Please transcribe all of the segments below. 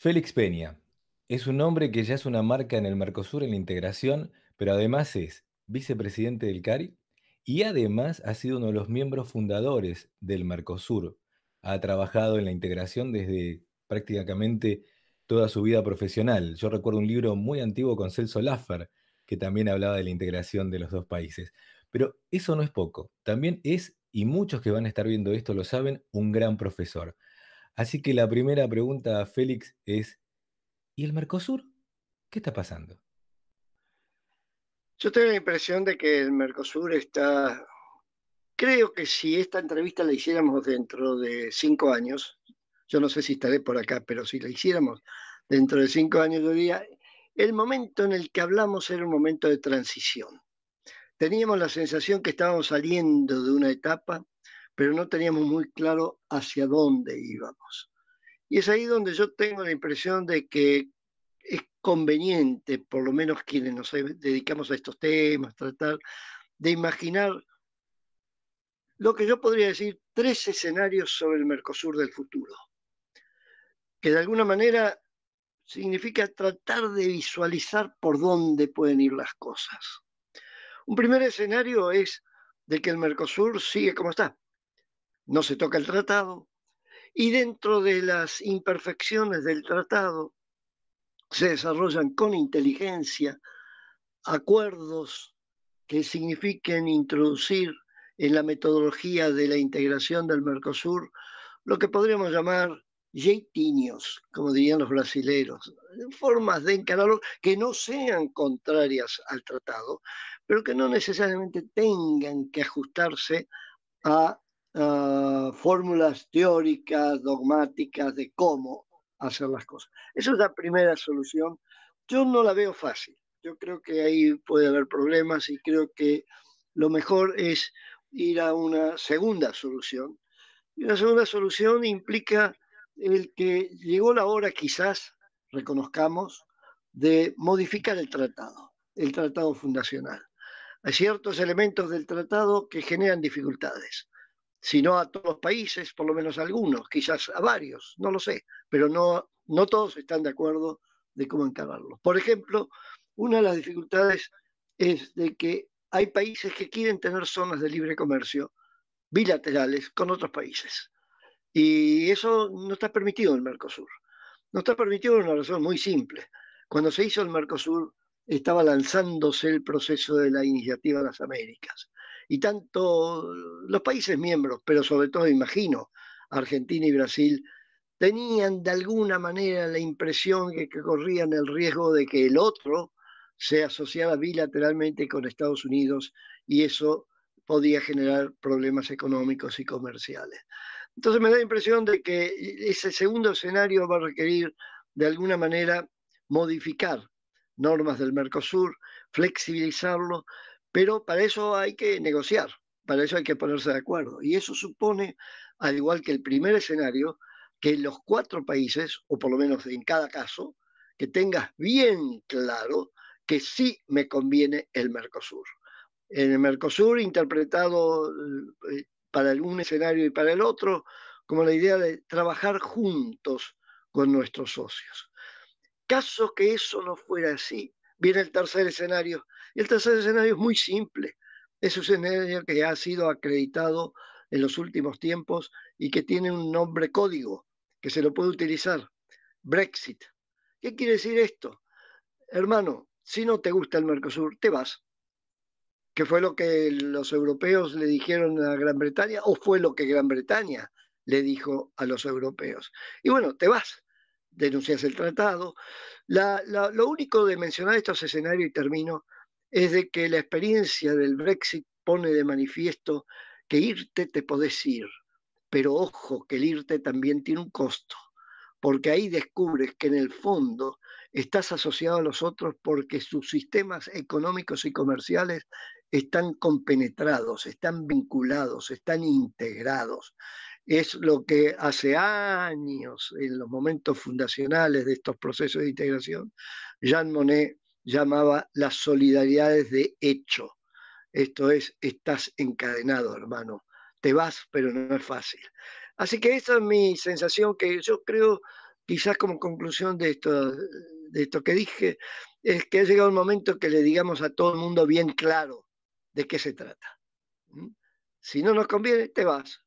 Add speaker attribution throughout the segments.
Speaker 1: Félix Peña es un hombre que ya es una marca en el Mercosur en la integración, pero además es vicepresidente del CARI y además ha sido uno de los miembros fundadores del Mercosur. Ha trabajado en la integración desde prácticamente toda su vida profesional. Yo recuerdo un libro muy antiguo con Celso Laffer que también hablaba de la integración de los dos países. Pero eso no es poco. También es, y muchos que van a estar viendo esto lo saben, un gran profesor. Así que la primera pregunta, Félix, es, ¿y el Mercosur? ¿Qué está pasando?
Speaker 2: Yo tengo la impresión de que el Mercosur está, creo que si esta entrevista la hiciéramos dentro de 5 años, yo no sé si estaré por acá, pero si la hiciéramos dentro de 5 años, yo diría, el momento en el que hablamos era un momento de transición. Teníamos la sensación que estábamos saliendo de una etapa, pero no teníamos muy claro hacia dónde íbamos. Y es ahí donde yo tengo la impresión de que es conveniente, por lo menos quienes nos dedicamos a estos temas, tratar de imaginar lo que yo podría decir 3 escenarios sobre el Mercosur del futuro, que de alguna manera significa tratar de visualizar por dónde pueden ir las cosas. Un primer escenario es de que el Mercosur sigue como está, no se toca el tratado y dentro de las imperfecciones del tratado se desarrollan con inteligencia acuerdos que signifiquen introducir en la metodología de la integración del Mercosur lo que podríamos llamar jeitinhos, como dirían los brasileros, formas de encararlo que no sean contrarias al tratado, pero que no necesariamente tengan que ajustarse a fórmulas teóricas, dogmáticas de cómo hacer las cosas. Esa es la primera solución. Yo no la veo fácil. Yo creo que ahí puede haber problemas y creo que lo mejor es ir a una segunda solución. Y una segunda solución implica el que llegó la hora, quizás, reconozcamos, de modificar el tratado fundacional. Hay ciertos elementos del tratado que generan dificultades, si no a todos los países, por lo menos a algunos, quizás a varios, no lo sé, pero no todos están de acuerdo de cómo encararlo. Por ejemplo, una de las dificultades es de que hay países que quieren tener zonas de libre comercio bilaterales con otros países. Y eso no está permitido en el Mercosur. No está permitido por una razón muy simple. Cuando se hizo el Mercosur, estaba lanzándose el proceso de la iniciativa de las Américas. Y tanto los países miembros, pero sobre todo, imagino, Argentina y Brasil, tenían de alguna manera la impresión que corrían el riesgo de que el otro se asociara bilateralmente con Estados Unidos y eso podía generar problemas económicos y comerciales. Entonces me da la impresión de que ese segundo escenario va a requerir de alguna manera modificar normas del Mercosur, flexibilizarlo, pero para eso hay que negociar, para eso hay que ponerse de acuerdo. Y eso supone, al igual que el primer escenario, que los 4 países, o por lo menos en cada caso, que tengas bien claro que sí me conviene el Mercosur. En el Mercosur, interpretado para algún escenario y para el otro, como la idea de trabajar juntos con nuestros socios. Caso que eso no fuera así, viene el tercer escenario. Y el tercer escenario es muy simple. Es un escenario que ha sido acreditado en los últimos tiempos y que tiene un nombre código que se lo puede utilizar. Brexit. ¿Qué quiere decir esto? Hermano, si no te gusta el Mercosur, te vas. ¿Qué fue lo que los europeos le dijeron a Gran Bretaña o fue lo que Gran Bretaña le dijo a los europeos? Y bueno, te vas, denuncias el tratado. Lo único de mencionar estos escenarios y termino es de que la experiencia del Brexit pone de manifiesto que irte te podés ir, pero ojo que el irte también tiene un costo, porque ahí descubres que en el fondo estás asociado a los otros porque sus sistemas económicos y comerciales están compenetrados, están vinculados, están integrados. Es lo que hace años, en los momentos fundacionales de estos procesos de integración, Jean Monnet llamaba las solidaridades de hecho. Esto es, estás encadenado, hermano. Te vas, pero no es fácil. Así que esa es mi sensación, que yo creo quizás como conclusión de esto que dije, es que ha llegado el momento que le digamos a todo el mundo bien claro de qué se trata. ¿Mm? Si no nos conviene, te vas.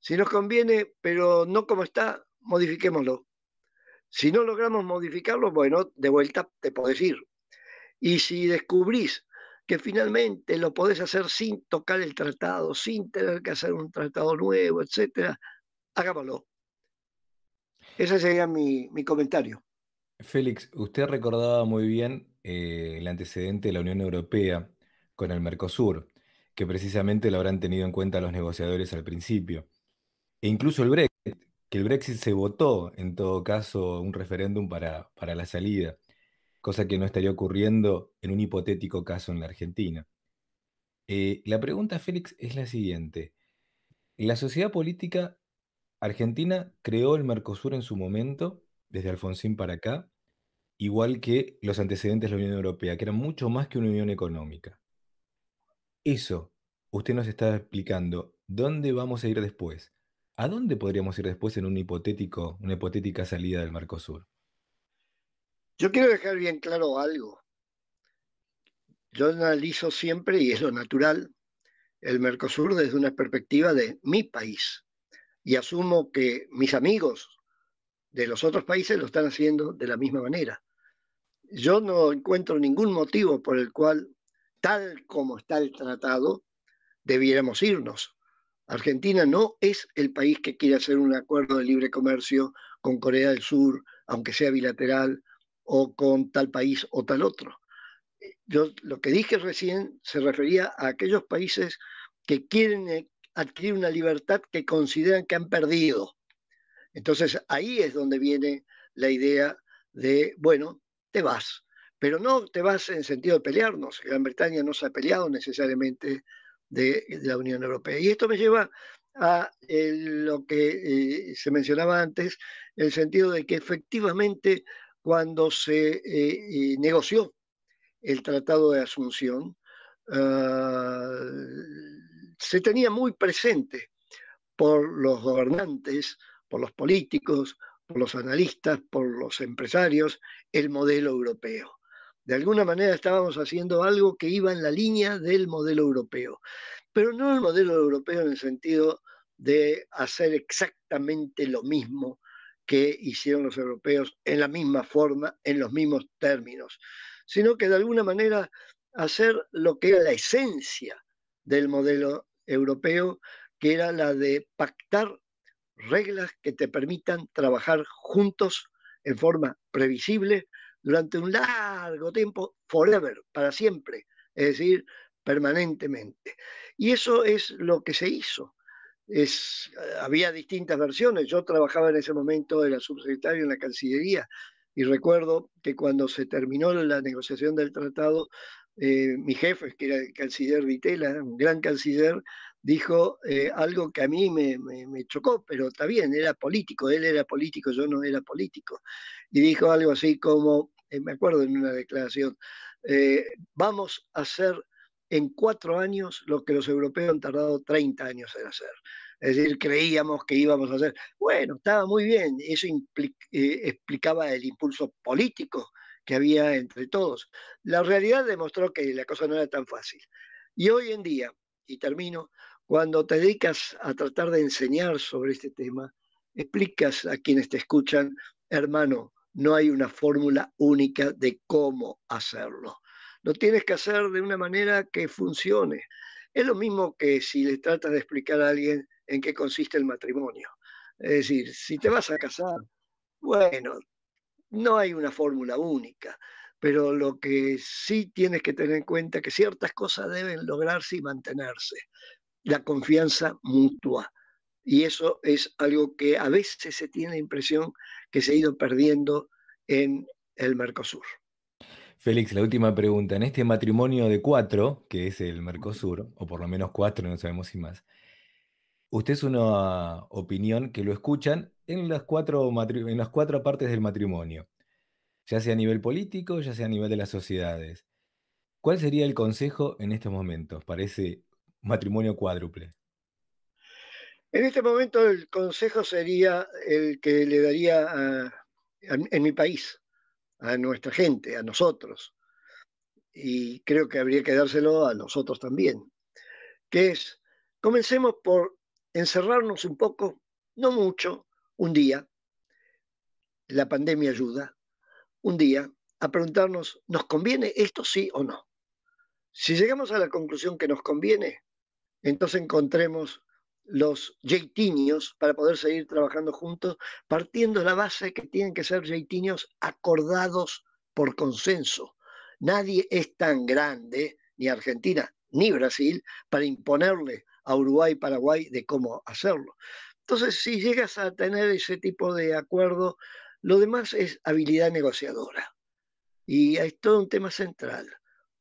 Speaker 2: Si nos conviene, pero no como está, modifiquémoslo. Si no logramos modificarlo, bueno, de vuelta te podés ir. Y si descubrís que finalmente lo podés hacer sin tocar el tratado, sin tener que hacer un tratado nuevo, etcétera, hagámoslo. Ese sería mi comentario.
Speaker 1: Félix, usted recordaba muy bien el antecedente de la Unión Europea con el Mercosur, que precisamente lo habrán tenido en cuenta los negociadores al principio. E incluso el Brexit, que el Brexit se votó, en todo caso, un referéndum para la salida, cosa que no estaría ocurriendo en un hipotético caso en la Argentina. La pregunta, Félix, es la siguiente. La sociedad política argentina creó el Mercosur en su momento, desde Alfonsín para acá, igual que los antecedentes de la Unión Europea, que eran mucho más que una unión económica. Eso, usted nos está explicando, ¿dónde vamos a ir después? ¿A dónde podríamos ir después en un una hipotética salida del Mercosur?
Speaker 2: Yo quiero dejar bien claro algo. Yo analizo siempre, y es lo natural, el Mercosur desde una perspectiva de mi país. Y asumo que mis amigos de los otros países lo están haciendo de la misma manera. Yo no encuentro ningún motivo por el cual, tal como está el tratado, debiéramos irnos. Argentina no es el país que quiere hacer un acuerdo de libre comercio con Corea del Sur, aunque sea bilateral, o con tal país o tal otro. Yo lo que dije recién se refería a aquellos países que quieren adquirir una libertad que consideran que han perdido. Entonces ahí es donde viene la idea de, bueno, te vas, pero no te vas en sentido de pelearnos. Gran Bretaña no se ha peleado necesariamente de la Unión Europea. Y esto me lleva a lo que se mencionaba antes, el sentido de que efectivamente cuando se negoció el Tratado de Asunción, se tenía muy presente por los gobernantes, por los políticos, por los analistas, por los empresarios, el modelo europeo. De alguna manera estábamos haciendo algo que iba en la línea del modelo europeo, pero no el modelo europeo en el sentido de hacer exactamente lo mismo que hicieron los europeos en la misma forma, en los mismos términos, sino que de alguna manera hacer lo que era la esencia del modelo europeo, que era la de pactar reglas que te permitan trabajar juntos en forma previsible durante un largo tiempo, forever, para siempre, es decir, permanentemente. Y eso es lo que se hizo. Había distintas versiones. Yo trabajaba en ese momento, era subsecretario en la Cancillería, y recuerdo que cuando se terminó la negociación del tratado, mi jefe, que era el canciller Vitela, un gran canciller, dijo algo que a mí me chocó, pero está bien, era político, él era político, yo no era político. Y dijo algo así como, me acuerdo en una declaración, eh, vamos a hacer en 4 años lo que los europeos han tardado 30 años en hacer. Es decir, creíamos que íbamos a hacer. Bueno, estaba muy bien, eso explicaba el impulso político que había entre todos. La realidad demostró que la cosa no era tan fácil. Y hoy en día, y termino, cuando te dedicas a tratar de enseñar sobre este tema, explicas a quienes te escuchan, hermano, no hay una fórmula única de cómo hacerlo. Lo tienes que hacer de una manera que funcione. Es lo mismo que si le tratas de explicar a alguien en qué consiste el matrimonio. Es decir, si te vas a casar, bueno, no hay una fórmula única, pero lo que sí tienes que tener en cuenta es que ciertas cosas deben lograrse y mantenerse. La confianza mutua. Y eso es algo que a veces se tiene la impresión que se ha ido perdiendo en el Mercosur.
Speaker 1: Félix, la última pregunta. En este matrimonio de cuatro, que es el Mercosur, o por lo menos cuatro, no sabemos si más, usted es una opinión que lo escuchan en en las cuatro partes del matrimonio, ya sea a nivel político, ya sea a nivel de las sociedades. ¿Cuál sería el consejo en estos momentos para ese matrimonio cuádruple?
Speaker 2: En este momento el consejo sería el que le daría en mi país, a nuestra gente, a nosotros, y creo que habría que dárselo a nosotros también, que es, comencemos por encerrarnos un poco, no mucho, un día, la pandemia ayuda, un día, a preguntarnos, ¿nos conviene esto sí o no? Si llegamos a la conclusión que nos conviene, entonces encontremos los jeitinios para poder seguir trabajando juntos, partiendo de la base que tienen que ser jeitinios acordados por consenso. Nadie es tan grande, ni Argentina ni Brasil, para imponerle a Uruguay y Paraguay de cómo hacerlo. Entonces, si llegas a tener ese tipo de acuerdo, lo demás es habilidad negociadora. Y es todo un tema central.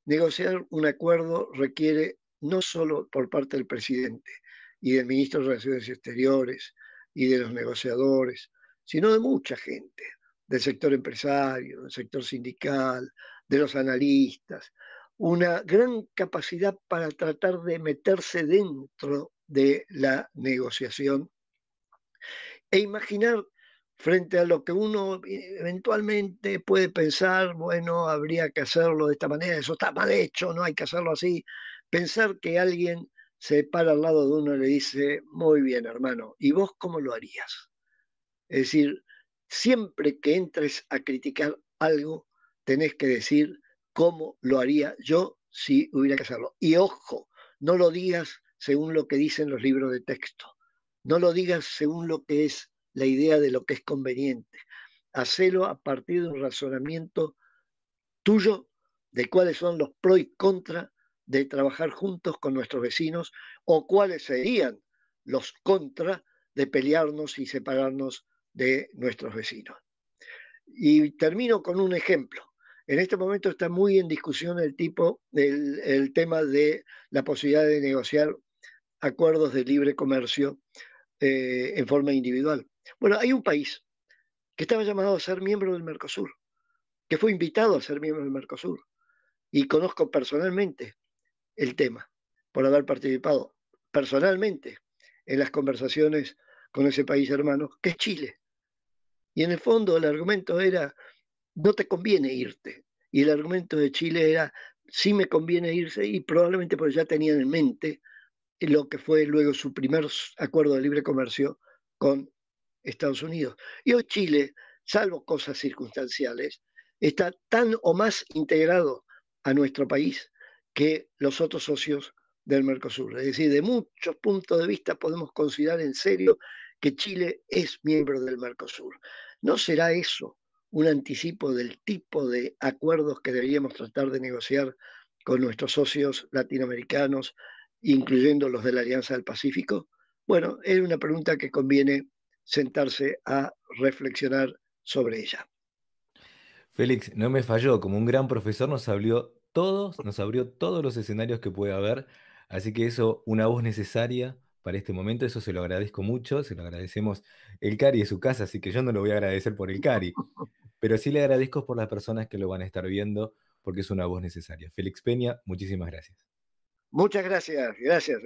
Speaker 2: Negociar un acuerdo requiere no solo por parte del presidente y del ministro de Relaciones Exteriores y de los negociadores, sino de mucha gente, del sector empresario, del sector sindical, de los analistas, una gran capacidad para tratar de meterse dentro de la negociación e imaginar frente a lo que uno eventualmente puede pensar, bueno, habría que hacerlo de esta manera, eso está mal hecho, no hay que hacerlo así. Pensar que alguien se para al lado de uno y le dice, muy bien, hermano, ¿y vos cómo lo harías? Es decir, siempre que entres a criticar algo, tenés que decir cómo lo haría yo si hubiera que hacerlo. Y ojo, no lo digas según lo que dicen los libros de texto. No lo digas según lo que es la idea de lo que es conveniente. Hacelo a partir de un razonamiento tuyo de cuáles son los pros y contras de trabajar juntos con nuestros vecinos o cuáles serían los contras de pelearnos y separarnos de nuestros vecinos. Y termino con un ejemplo. En este momento está muy en discusión el tema de la posibilidad de negociar acuerdos de libre comercio en forma individual. Bueno, hay un país que estaba llamado a ser miembro del Mercosur, que fue invitado a ser miembro del Mercosur, y conozco personalmente el tema por haber participado personalmente en las conversaciones con ese país hermano, que es Chile. Y en el fondo el argumento era, no te conviene irte. Y el argumento de Chile era, sí me conviene irse y probablemente porque ya tenían en mente lo que fue luego su primer acuerdo de libre comercio con Estados Unidos. Y hoy Chile, salvo cosas circunstanciales, está tan o más integrado a nuestro país que los otros socios del Mercosur. Es decir, de muchos puntos de vista podemos considerar en serio que Chile es miembro del Mercosur. ¿No será eso un anticipo del tipo de acuerdos que deberíamos tratar de negociar con nuestros socios latinoamericanos, incluyendo los de la Alianza del Pacífico? Bueno, es una pregunta que conviene sentarse a reflexionar sobre ella.
Speaker 1: Félix, no me falló, como un gran profesor nos abrió todos los escenarios que puede haber, así que eso, una voz necesaria para este momento, eso se lo agradezco mucho, se lo agradecemos. El Cari es su casa, así que yo no lo voy a agradecer por el Cari, pero sí le agradezco por las personas que lo van a estar viendo, porque es una voz necesaria. Félix Peña, muchísimas gracias.
Speaker 2: Muchas gracias, gracias.